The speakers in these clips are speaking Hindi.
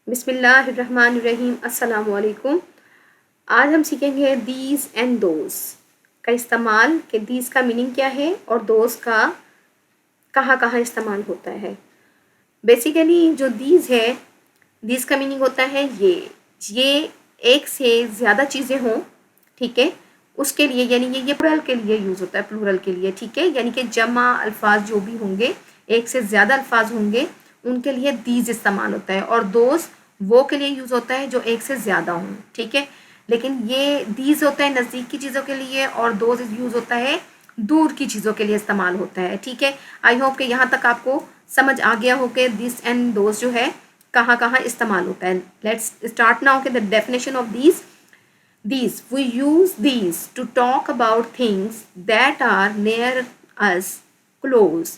बिस्मिल्लाहिर्रहमानिर्रहीम। अस्सलामु अलैकुम। आज हम सीखेंगे दीज एंड दोज का इस्तेमाल, कि दीज का मीनिंग क्या है और दोज का कहाँ कहाँ इस्तेमाल होता है। बेसिकली जो दीज है, दीज का मीनिंग होता है ये एक से ज़्यादा चीज़ें हों, ठीक है, उसके लिए, यानी ये प्लूरल के लिए यूज़ होता है, प्लूरल के लिए, ठीक है, यानी कि जमा अल्फाज जो भी होंगे, एक से ज़्यादा अल्फाज होंगे, उनके लिए दीज इस्तेमाल होता है। और दोज वो के लिए यूज़ होता है जो एक से ज़्यादा हों, ठीक है। लेकिन ये दीज होता है नज़दीक की चीज़ों के लिए और दोज यूज़ होता है दूर की चीज़ों के लिए इस्तेमाल होता है, ठीक है। आई होप कि यहाँ तक आपको समझ आ गया हो कि दिस एंड दोज जो है कहाँ कहाँ इस्तेमाल होता है। लेट्स स्टार्ट नाउ के the definition of these. These, we use these to talk about things that are near us, close.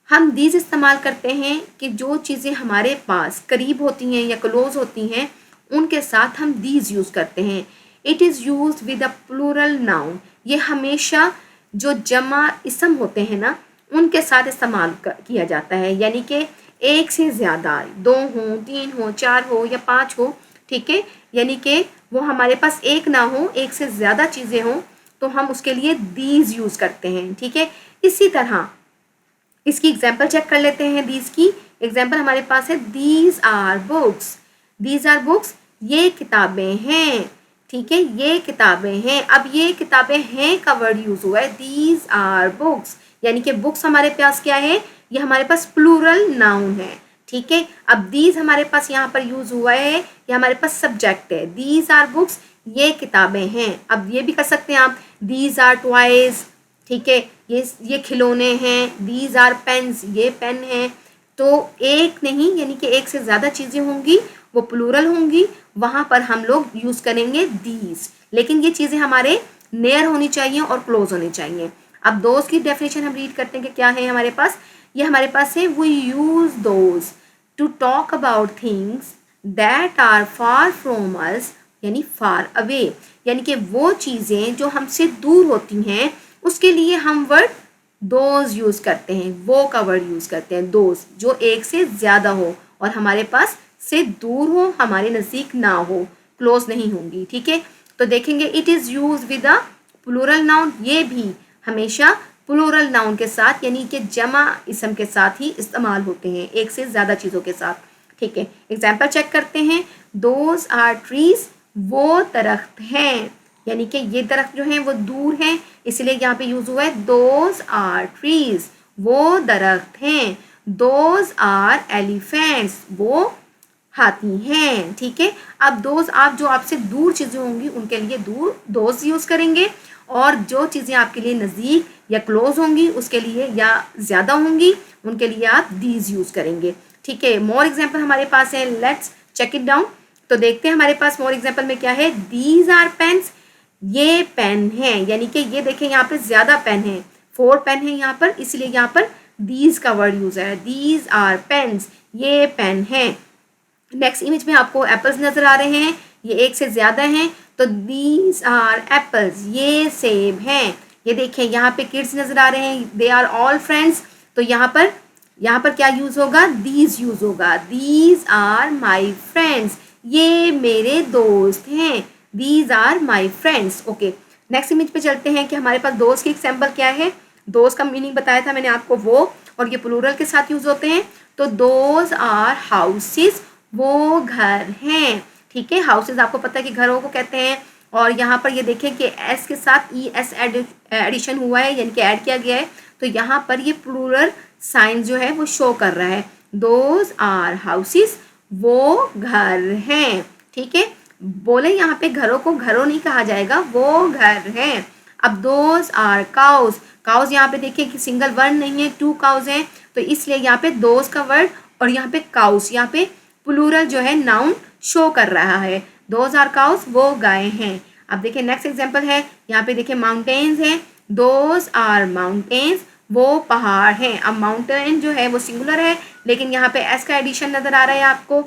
हम these इस्तेमाल करते हैं कि जो चीज़ें हमारे पास करीब होती हैं या क्लोज होती हैं, उनके साथ हम these यूज़ करते हैं। It is used with a plural noun. ये हमेशा जो जमा इसम होते हैं ना, उनके साथ इस्तेमाल किया जाता है, यानी कि एक से ज़्यादा, 2 हो, 3 हो, 4 हो या 5 हो, ठीक है, यानी कि वो हमारे पास एक ना हो, एक से ज़्यादा चीज़ें हों, तो हम उसके लिए दीज यूज़ करते हैं, ठीक है। इसी तरह इसकी एग्जाम्पल चेक कर लेते हैं। दीज की एग्जाम्पल हमारे पास है, these are books. These are books, ये किताबें हैं, ठीक है, ये किताबें हैं। अब ये किताबें हैं का वर्ड यूज़ हुआ है, दीज आर बुक्स, यानी कि बुक्स हमारे पास क्या है, ये हमारे पास प्लूरल नाउन है, ठीक है। अब दीज हमारे पास यहाँ पर यूज हुआ है, ये हमारे पास सब्जेक्ट है, दीज आर बुक्स, ये किताबें हैं। अब ये भी कर सकते हैं आप, दीज आर टॉयज, ठीक है, ये खिलौने हैं, दीज आर पेन्स, ये पेन हैं। तो एक नहीं, यानी कि एक से ज़्यादा चीज़ें होंगी, वो प्लूरल होंगी, वहाँ पर हम लोग यूज़ करेंगे दीज। लेकिन ये चीज़ें हमारे नियर होनी चाहिए और क्लोज होनी चाहिए। अब दोस्त की डेफिनेशन हम रीड करते हैं कि क्या है हमारे पास। ये हमारे पास है, we use those to talk about things that are far from us, यानी फार अवे, यानी कि वो चीज़ें जो हमसे दूर होती हैं, उसके लिए हम वर्ड दोज यूज़ करते हैं, वो का वर्ड यूज़ करते हैं, दोज, जो एक से ज़्यादा हो और हमारे पास से दूर हो, हमारे नज़दीक ना हो, क्लोज नहीं होंगी, ठीक है। तो देखेंगे, it is use with a plural noun, ये भी हमेशा प्लूरल नाउन के साथ, यानी कि जमा इसम के साथ ही इस्तेमाल होते हैं, एक से ज़्यादा चीज़ों के साथ, ठीक है। एग्जाम्पल चेक करते हैं। दोज आर ट्रीज, वो दरख्त हैं, यानी कि ये दरख्त जो हैं वो दूर हैं, इसलिए यहाँ पे यूज़ हुआ है दोज आर ट्रीज, वो दरख्त हैं। दोज आर एलिफेंट्स, वो हाथी हैं, ठीक है। अब दोज, आप जो आपसे दूर चीज़ें होंगी उनके लिए दूर दोज यूज़ करेंगे, और जो चीज़ें आपके लिए नज़दीक या क्लोज होंगी उसके लिए, या ज़्यादा होंगी, उनके लिए आप दीज यूज़ करेंगे, ठीक है। मोर एग्जाम्पल हमारे पास है, लेट्स चेक इट डाउन। तो देखते हैं हमारे पास मोर एग्जाम्पल में क्या है। दीज आर पेन्स, ये पेन है, यानी कि ये देखें यहाँ पे ज़्यादा पेन है, 4 पेन है यहाँ पर, इसलिए यहाँ पर दीज का वर्ड यूज़ है, दीज आर पेन्स, ये पेन है। नेक्स्ट इमेज में आपको एप्पल्स नज़र आ रहे हैं, ये एक से ज़्यादा हैं, तो दीज आर एप्पल्स, ये सेब हैं। ये देखें यहाँ पे किड्स नज़र आ रहे हैं, दे आर ऑल फ्रेंड्स, तो यहाँ पर क्या यूज़ होगा, दीज यूज़ होगा, दीज आर माई फ्रेंड्स, ये मेरे दोस्त हैं, these are my friends. Okay, next image पे चलते हैं कि हमारे पास दोस्त की एग्जाम्पल क्या है। दोस्त का मीनिंग बताया था मैंने आपको, वो, और ये प्लूरल के साथ यूज़ होते हैं। तो दोज आर हाउसेस, वो घर हैं, ठीक है। हाउसेस आपको पता है कि घरों को कहते हैं, और यहाँ पर ये देखें कि एस के साथ ई एस एडिशन हुआ है, यानी कि ऐड किया गया है, तो यहाँ पर ये प्लूरल साइन जो है वो शो कर रहा है, दोज आर हाउसेस, वो घर हैं, ठीक है। बोले यहाँ पे घरों को घरों नहीं कहा जाएगा, वो घर हैं। अब दोज आर काउज, काउज यहाँ पे देखिए कि सिंगल वर्ड नहीं है, 2 काउज हैं, तो इसलिए यहाँ पे दोज का वर्ड और यहाँ पे काउज, यहाँ पे प्लूरल जो है नाउन शो कर रहा है, दोज आर काउज, वो गाय हैं। अब देखिए नेक्स्ट एग्जाम्पल है, यहाँ पे देखिए माउंटेन्स हैं, दोज आर माउंटेन्स, वो पहाड़ हैं। अब माउंटेन जो है वो सिंगुलर है, लेकिन यहाँ पे एस का एडिशन नज़र आ रहा है आपको,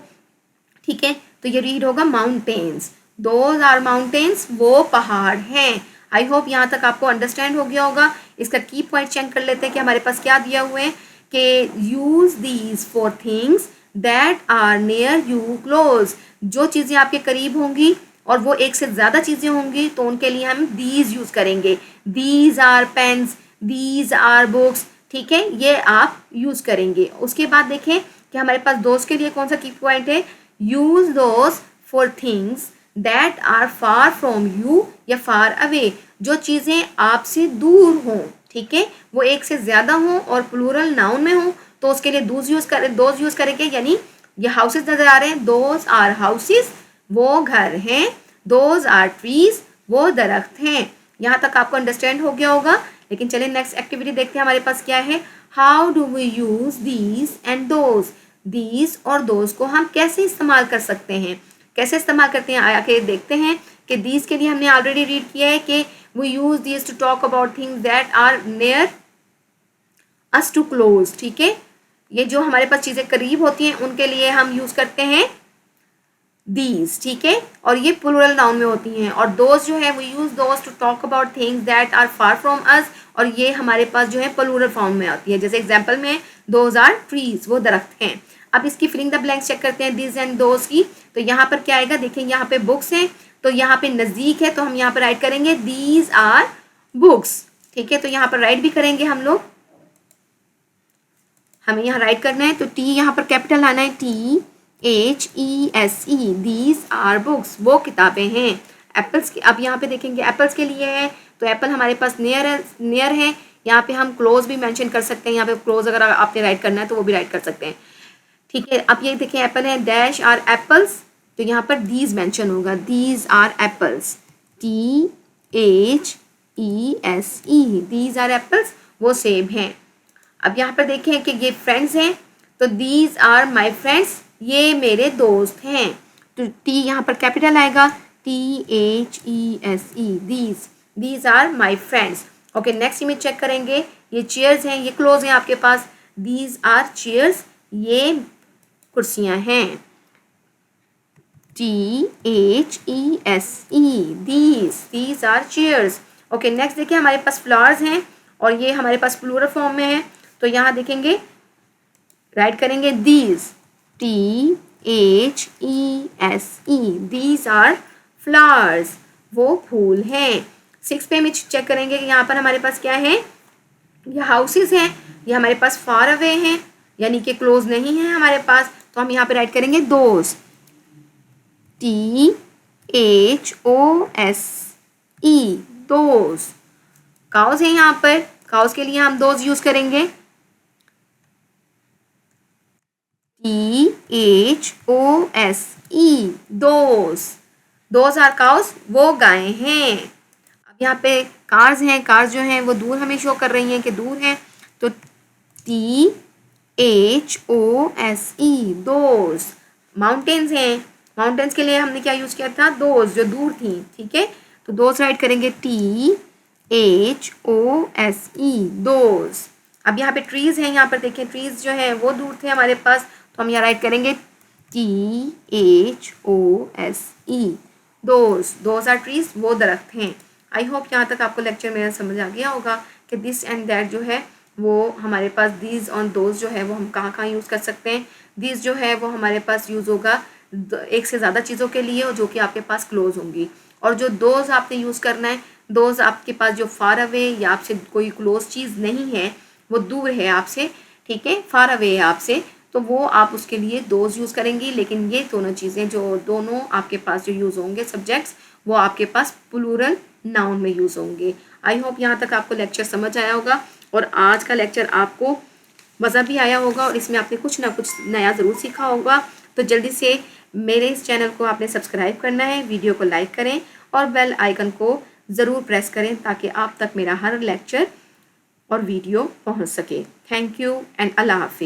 ठीक है, तो ये रीड होगा माउंटेन्स, दोज आर माउंटेन्स, वो पहाड़ हैं। आई होप यहाँ तक आपको अंडरस्टैंड हो गया होगा। इसका की पॉइंट चेक कर लेते हैं कि हमारे पास क्या दिया हुआ है, कि use these for things that are near you close, जो चीज़ें आपके करीब होंगी और वो एक से ज़्यादा चीज़ें होंगी तो उनके लिए हम दीज यूज़ करेंगे। These are pens, these are books, ठीक है, ये आप यूज़ करेंगे। उसके बाद देखें कि हमारे पास दोस्त के लिए कौन सा की पॉइंट है, use those for things that are far from you या फार अवे, जो चीज़ें आपसे दूर हों, ठीक है, वो एक से ज़्यादा हों और प्लूरल नाउन में हों तो उसके लिए दोज यूज़ करेंगे। यानी ये हाउसेस नज़र आ रहे हैं, दोज आर हाउसेस, वो घर हैं, दोज आर ट्रीज, वो दरख्त हैं। यहाँ तक आपको अंडरस्टैंड हो गया होगा। लेकिन चलिए नेक्स्ट एक्टिविटी देखते हैं हमारे पास क्या है। How do we use these and those, these और दोज को हम कैसे इस्तेमाल कर सकते हैं, कैसे इस्तेमाल करते हैं, आके देखते हैं कि दीज के लिए हमने ऑलरेडी रीड किया है कि we use these to talk about things that are near us too close, ठीक है, ये जो हमारे पास चीज़ें करीब होती हैं उनके लिए हम यूज़ करते हैं दीज, ठीक है, और ये प्लूरल नाउन में होती हैं। और दोज जो है we use those to talk about things that are far from us, और ये हमारे पास जो है प्लूरल फॉर्म में आती है। जैसे एग्जाम्पल में दोज आर ट्रीज, वो दरख्त हैं। अब इसकी फिलिंग द ब्लैंक्स चेक करते हैं दीज एंड दोज की। तो यहाँ पर क्या आएगा, देखें यहाँ पे बुक्स हैं तो यहाँ पे नज़दीक है तो हम यहाँ पर राइट करेंगे दीज आर बुक्स, ठीक है, तो यहाँ पर राइट भी करेंगे हम लोग, हमें यहाँ राइट करना है तो टी यहाँ पर कैपिटल आना है, THESE, दीज आर बुक्स, वो किताबें हैं। एप्पल्स की, अब यहाँ पे देखेंगे एप्पल्स के लिए है तो एप्पल हमारे पास नियर है, यहाँ पे हम क्लोज भी मेंशन कर सकते हैं, यहाँ पे क्लोज अगर आपने राइट करना है तो वो भी राइट कर सकते हैं, ठीक है। अब ये देखें एप्पल है, डैश आर एप्पल्स, तो यहाँ पर दीज मेंशन होगा, these are apples, THESE, these are apples, वो सेब हैं। अब यहाँ पर देखें कि ये फ्रेंड्स हैं तो दीज आर माई फ्रेंड्स, ये मेरे दोस्त हैं, तो टी यहाँ पर कैपिटल आएगा, THESE, these are my friends. Okay, next image check करेंगे, ये चेयर्स हैं, ये क्लोज हैं आपके पास, दीज आर चेयर्स, ये कुर्सियाँ हैं, THESE, these are chairs. Okay, next देखिए हमारे पास फ्लावर्स हैं और ये हमारे पास प्लूरल फॉर्म में है तो यहाँ देखेंगे राइट करेंगे these, THESE, these are flowers, वो फूल हैं। 6 पे इमेज चेक करेंगे कि यहाँ पर हमारे पास क्या है, ये हाउसेस हैं, ये हमारे पास फार अवे हैं यानी कि क्लोज नहीं है हमारे पास, तो हम यहाँ पे राइट करेंगे दोज, THOSE, दोज। काउस है यहाँ पर, काउस के लिए हम दोज यूज करेंगे, THOSE, दोज आर काउस, वो गायें हैं। अब यहाँ पे कार्स हैं, कार्स जो हैं वो दूर हमें शो कर रही हैं कि दूर हैं तो THOSE, दोज। माउंटेन्स हैं, माउंटेन्स के लिए हमने क्या यूज़ किया था, दोज, जो दूर थी, ठीक है, तो दोज राइट करेंगे THOSE, दोज। अब यहाँ पे ट्रीज़ हैं, यहाँ पर देखें ट्रीज़ जो हैं वो दूर थे हमारे पास तो हम यहाँ राइट करेंगे THOSE, दोज आर ट्रीज़, वो दरख्त हैं। आई होप यहाँ तक आपको लेक्चर मेरा समझ आ गया होगा कि दिस एंड दैट जो है वो हमारे पास, दीज और दोज जो है वो हम कहाँ कहाँ यूज़ कर सकते हैं। दीज जो है वो हमारे पास यूज़ होगा एक से ज़्यादा चीज़ों के लिए और जो कि आपके पास क्लोज होंगी, और जो दोज आपने यूज़ करना है, दोज आपके पास जो फार अवे या आपसे कोई क्लोज चीज़ नहीं है, वो दूर है आपसे, ठीक है, फार अवे है आपसे, तो वो आप उसके लिए दोज यूज़ करेंगी। लेकिन ये दोनों चीज़ें जो दोनों आपके पास जो यूज़ होंगे सब्जेक्ट्स, वो आपके पास प्लूरल नाउन में यूज़ होंगे। आई होप यहाँ तक आपको लेक्चर समझ आया होगा और आज का लेक्चर आपको मज़ा भी आया होगा और इसमें आपने कुछ ना कुछ नया ज़रूर सीखा होगा। तो जल्दी से मेरे इस चैनल को आपने सब्सक्राइब करना है, वीडियो को लाइक करें और बेल आइकन को ज़रूर प्रेस करें ताकि आप तक मेरा हर लेक्चर और वीडियो पहुंच सके। थैंक यू एंड अल्लाह हाफिज़।